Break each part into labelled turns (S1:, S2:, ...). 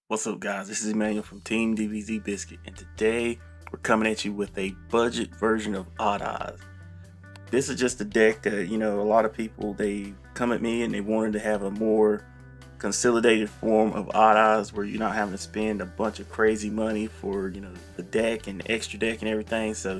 S1: What's up, guys? This is Emmanuel from TeamDBZ Biscuit, and today we're coming at you with a budget version of Odd Eyes. This is just a deck that, a lot of people, they come at me and they wanted to have a more consolidated form of Odd Eyes where you're not having to spend a bunch of crazy money for, the deck and the extra deck and everything. So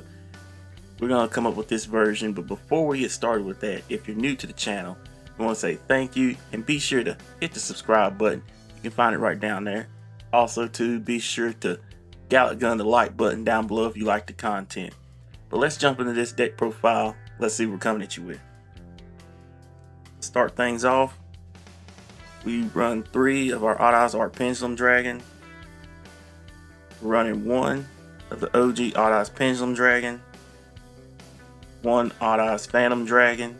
S1: we're going to come up with this version. But before we get started with that, if you're new to the channel, I want to say thank you and be sure to hit the subscribe button. You can find it right down there. Also, be sure to gallet gun the like button down below if you like the content. But let's jump into this deck profile. Let's see what we're coming at you with. Start things off. We run 3 of our Odd Eyes Art Pendulum Dragon. We're running 1 of the OG Odd Eyes Pendulum Dragon. 1 Odd Eyes Phantom Dragon.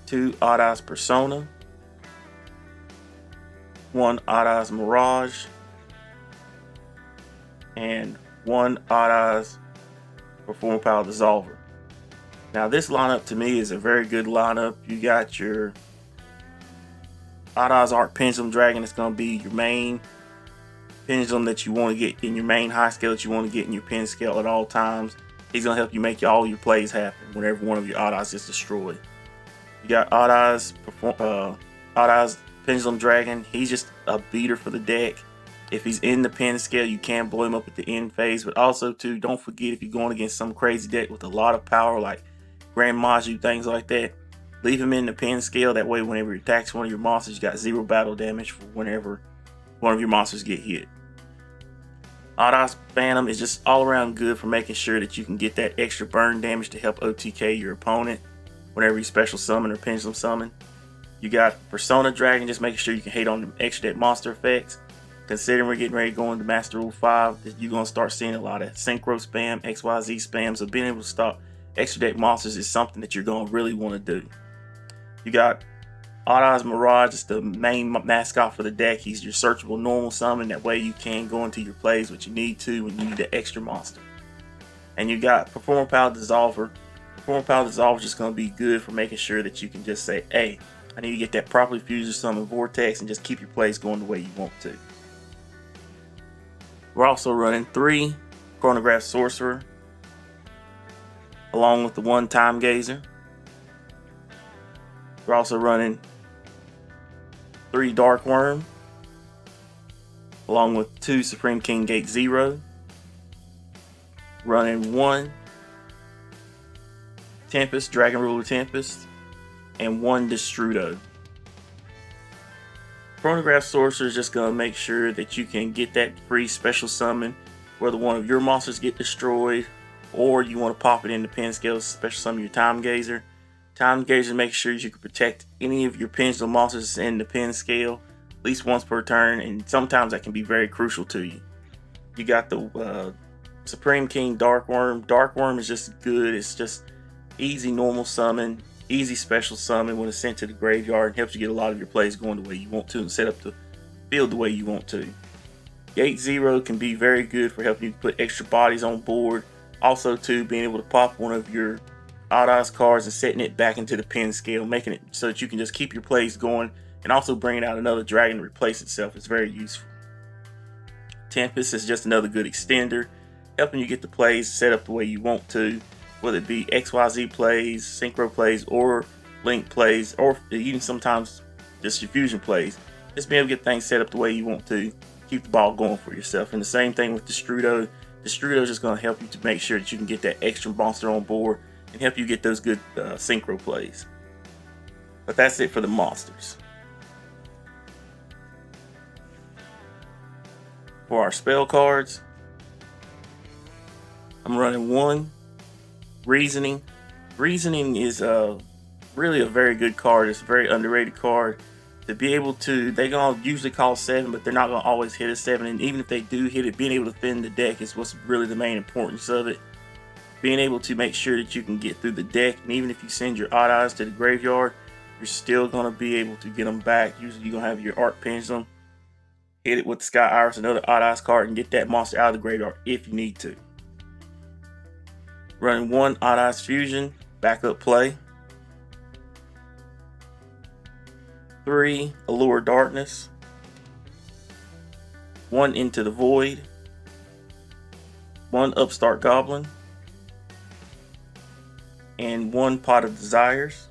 S1: 2 Odd Eyes Persona. 1 Odd Eyes Mirage, and 1 Odd Eyes Perform Power Dissolver. Now this lineup to me is a very good lineup. You got your Odd Eyes Art Pendulum Dragon. It's going to be your main pendulum that you want to get in your main high scale that you want to get in your pen scale at all times. He's going to help you make all your plays happen whenever one of your Odd Eyes is destroyed. You got Odd Eyes Pendulum Dragon. He's just a beater for the deck. If he's in the pen scale, you can blow him up at the end phase. But also, don't forget, if you're going against some crazy deck with a lot of power, like Grand Maju, things like that, leave him in the pen scale. That way, whenever he attacks one of your monsters, you got 0 battle damage for whenever one of your monsters get hit. Odd Eyes Phantom is just all around good for making sure that you can get that extra burn damage to help OTK your opponent whenever you special summon or pendulum summon. You got Persona Dragon, just making sure you can hate on the extra deck monster effects. Considering we're getting ready to go into Master Rule 5, you're going to start seeing a lot of Synchro spam, XYZ spam, so being able to stop extra deck monsters is something that you're going to really want to do. You got Odd Eyes Mirage, just the main mascot for the deck. He's your searchable normal summon, that way you can go into your plays what you need to when you need the extra monster. And you got Perform Power Dissolver. Perform Power Dissolver is just going to be good for making sure that you can just say, hey, I need to get that properly fused or summon Vortex and just keep your plays going the way you want to. We're also running 3 Chronograph Sorcerer, along with the 1 Time Gazer. We're also running 3 Dark Worm, along with 2 Supreme King Gate 0. Running 1 Tempest, Dragon Ruler Tempest, and 1 Destrudo. Chronograph Sorcerer is just going to make sure that you can get that free special summon whether one of your monsters get destroyed or you want to pop it in the pen scale, special summon your Time Gazer. Time Gazer makes sure you can protect any of your pendulum monsters in the pen scale at least once per turn, and sometimes that can be very crucial to you. You got the Supreme King Dark Worm. Dark Worm is just good. It's just easy normal summon, easy special summon when it's sent to the graveyard, and helps you get a lot of your plays going the way you want to and set up the field the way you want to. Gate 0 can be very good for helping you put extra bodies on board. Also being able to pop one of your Odd Eyes cards and setting it back into the pen scale, making it so that you can just keep your plays going, and also bringing out another dragon to replace itself is very useful. Tempest is just another good extender, helping you get the plays set up the way you want to, whether it be XYZ plays, Synchro plays, or Link plays, or even sometimes just your fusion plays. Just being able to get things set up the way you want to, keep the ball going for yourself. And the same thing with Destrudo. Destrudo is just going to help you to make sure that you can get that extra monster on board and help you get those good Synchro plays. But that's it for the monsters. For our spell cards, I'm running 1 Reasoning. Reasoning is really a very good card. It's a very underrated card. To be able to, they're going to usually call 7, but they're not going to always hit a 7. And even if they do hit it, being able to thin the deck is what's really the main importance of it. Being able to make sure that you can get through the deck, and even if you send your Odd Eyes to the graveyard, you're still going to be able to get them back. Usually you're going to have your Art Pendulum, hit it with the Sky Iris, another Odd Eyes card, and get that monster out of the graveyard if you need to. Running 1 Odd Eyes Fusion, backup play. 3 Allure Darkness, 1 Into the Void, 1 Upstart Goblin, and 1 Pot of Desires.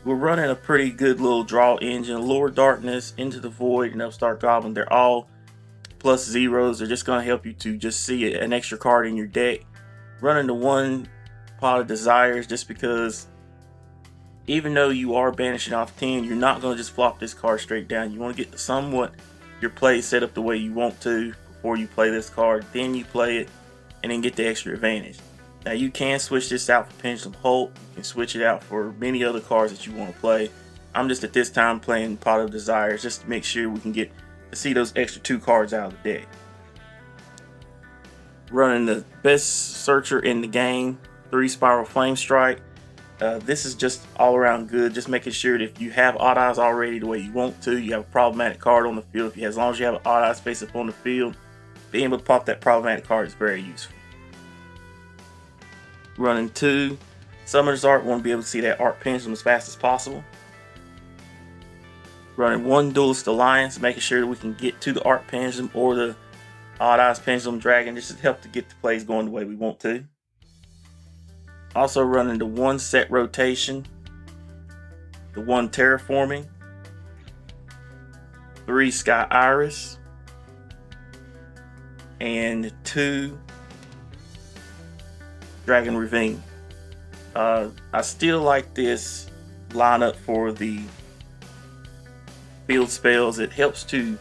S1: We're running a pretty good little draw engine. Allure Darkness, Into the Void, and Upstart Goblin, they're all plus zeros. They're just going to help you to just see an extra card in your deck. Running the 1 Pot of Desires just because even though you are banishing off 10, you're not going to just flop this card straight down. You want to get somewhat your play set up the way you want to before you play this card. Then you play it and then get the extra advantage. Now you can switch this out for Pendulum Hulk. You can switch it out for many other cards that you want to play. I'm just at this time playing Pot of Desires just to make sure we can get to see those extra 2 cards out of the deck. Running the best searcher in the game, 3 Spiral Flame Strike. This is just all around good, just making sure that if you have Odd Eyes already the way you want to, you have a problematic card on the field. As long as you have an Odd Eyes face up on the field, being able to pop that problematic card is very useful. Running 2 Summoner's Art, want to be able to see that Art Pendulum as fast as possible. Running 1 Duelist Alliance, making sure that we can get to the Art Pendulum or the Odd Eyes Pendulum Dragon, just to help to get the plays going the way we want to. Also running the 1 Set Rotation, the 1 Terraforming, 3 Sky Iris, and 2 Dragon Ravine. I still like this lineup for the field spells. It helps to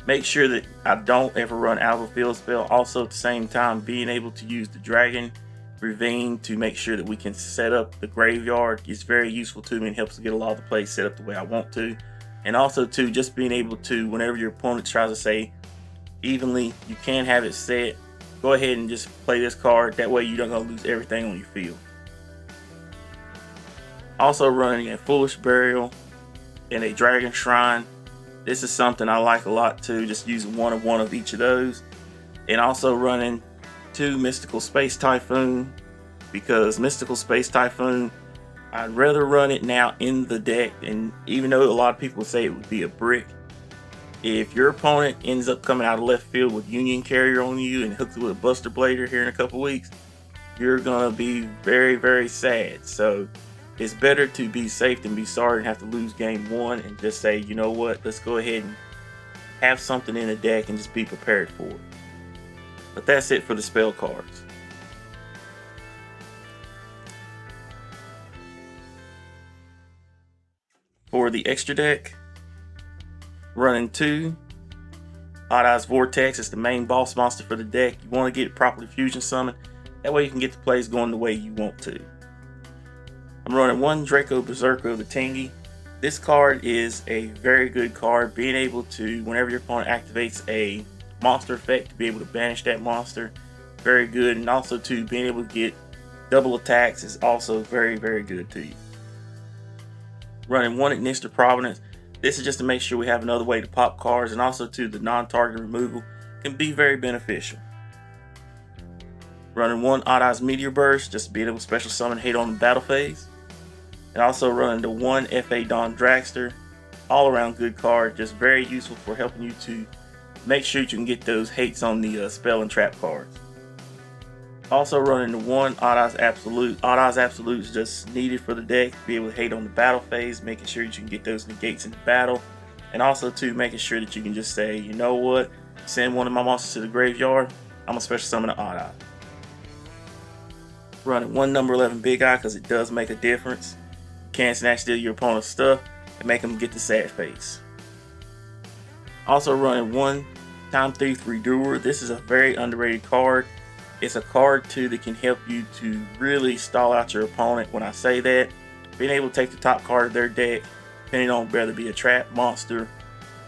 S1: make sure that I don't ever run out of a field spell. Also at the same time, being able to use the Dragon Ravine to make sure that we can set up the graveyard is very useful to me and helps to get a lot of the plays set up the way I want to. And also too, just being able to, whenever your opponent tries to say evenly, you can have it set. Go ahead and just play this card. That way you don't gonna lose everything on your field. Also running a Foolish Burial and a Dragon Shrine. This is something I like a lot too, just using one of each of those. And also running 2 Mystical Space Typhoon, because Mystical Space Typhoon, I'd rather run it now in the deck. And even though a lot of people say it would be a brick, if your opponent ends up coming out of left field with Union Carrier on you and hooks it with a Buster Blader here in a couple weeks, you're gonna be very, very sad. So it's better to be safe than be sorry and have to lose game 1 and just say, you know what, let's go ahead and have something in the deck and just be prepared for it. But that's it for the spell cards. For the extra deck, running 2 Odd Eyes Vortex. It's the main boss monster for the deck. You want to get it properly fusion summoned. That way you can get the plays going the way you want to. I'm running 1 Draco Berserker the Tingy. This card is a very good card. Being able to, whenever your opponent activates a monster effect, to be able to banish that monster, very good. And also to being able to get double attacks is also very, very good to you. Running 1 Ignister Providence. This is just to make sure we have another way to pop cards, and also to the non-target removal can be very beneficial. Running 1 Odd Eyes Meteor Burst, just to be able to special summon hate on the battle phase. And also running the 1 FA Don Dragster. All around good card, just very useful for helping you to make sure you can get those hates on the spell and trap cards. Also running the 1 Odd Eyes Absolute. Odd Eyes Absolute is just needed for the deck to be able to hate on the battle phase, making sure that you can get those negates in the battle. And also to making sure that you can just say, you know what, send one of my monsters to the graveyard, I'm gonna special summon an Odd Eye. Running 1 number 11 Big Eye because it does make a difference. You can snatch steal your opponent's stuff and make them get the sad face. Also running 1 Time Thief Redoer. This is a very underrated card. It's a card too that can help you to really stall out your opponent. When I say that, being able to take the top card of their deck, depending on whether it be a trap, monster,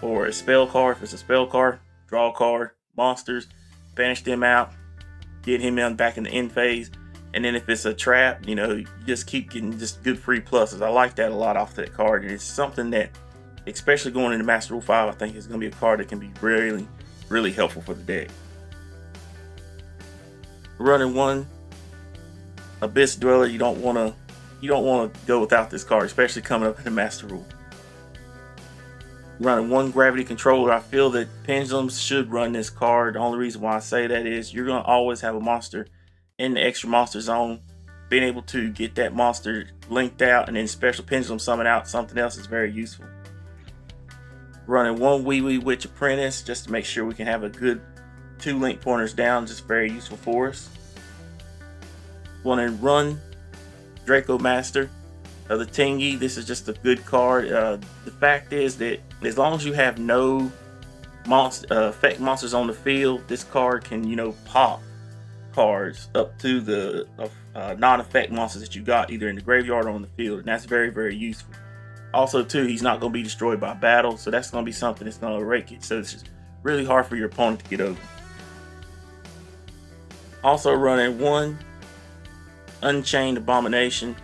S1: or a spell card. If it's a spell card, draw a card, monsters, banish them out, get him back in the end phase. And then if it's a trap, you know, you just keep getting just good free pluses. I like that a lot off that card. And it's something that, especially going into Master Rule 5, I think is going to be a card that can be really, really helpful for the deck. Running 1 Abyss Dweller, you don't want to go without this card, especially coming up in the Master Rule. running one gravity controller. I feel that pendulums should run this card. The only reason why I say that is you're going to always have a monster in the extra monster zone. Being able to get that monster linked out and then special pendulum summon out something else is very useful. Running one Wee Wee Witch Apprentice just to make sure we can have a good 2 link pointers down, just very useful for us. Run Draco Master of the Tingy. This is just a good card. The fact is that as long as you have no effect monsters on the field, this card can, you know, pop cards up to the non-effect monsters that you got either in the graveyard or on the field, and that's very, very useful. Also too, he's not going to be destroyed by battle, so that's going to be something that's going to rake it, so it's just really hard for your opponent to get over. Also running one Unchained Abomination.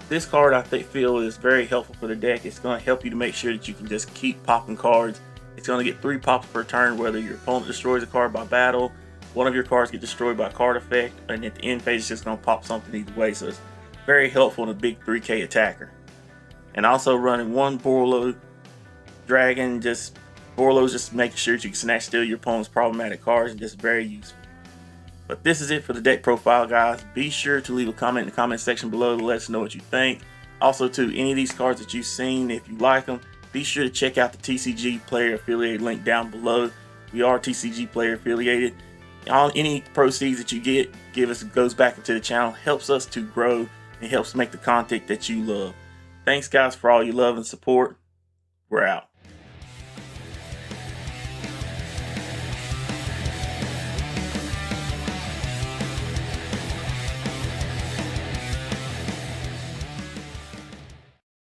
S1: This card I feel is very helpful for the deck. It's going to help you to make sure that you can just keep popping cards. It's going to get 3 pops per turn whether your opponent destroys a card by battle, one of your cards get destroyed by card effect, and at the end phase it's just going to pop something either way. So it's very helpful in a big 3k attacker. And also running one Borlo Dragon. Borlo's just making sure that you can snatch steal your opponent's problematic cards, and just very useful. But this is it for the deck profile, guys. Be sure to leave a comment in the comment section below to let us know what you think. Also, too, any of these cards that you've seen, if you like them, be sure to check out the TCG player affiliate link down below. We are TCG player affiliated. Any proceeds that you get goes back into the channel, helps us to grow, and helps make the content that you love. Thanks, guys, for all your love and support. We're out.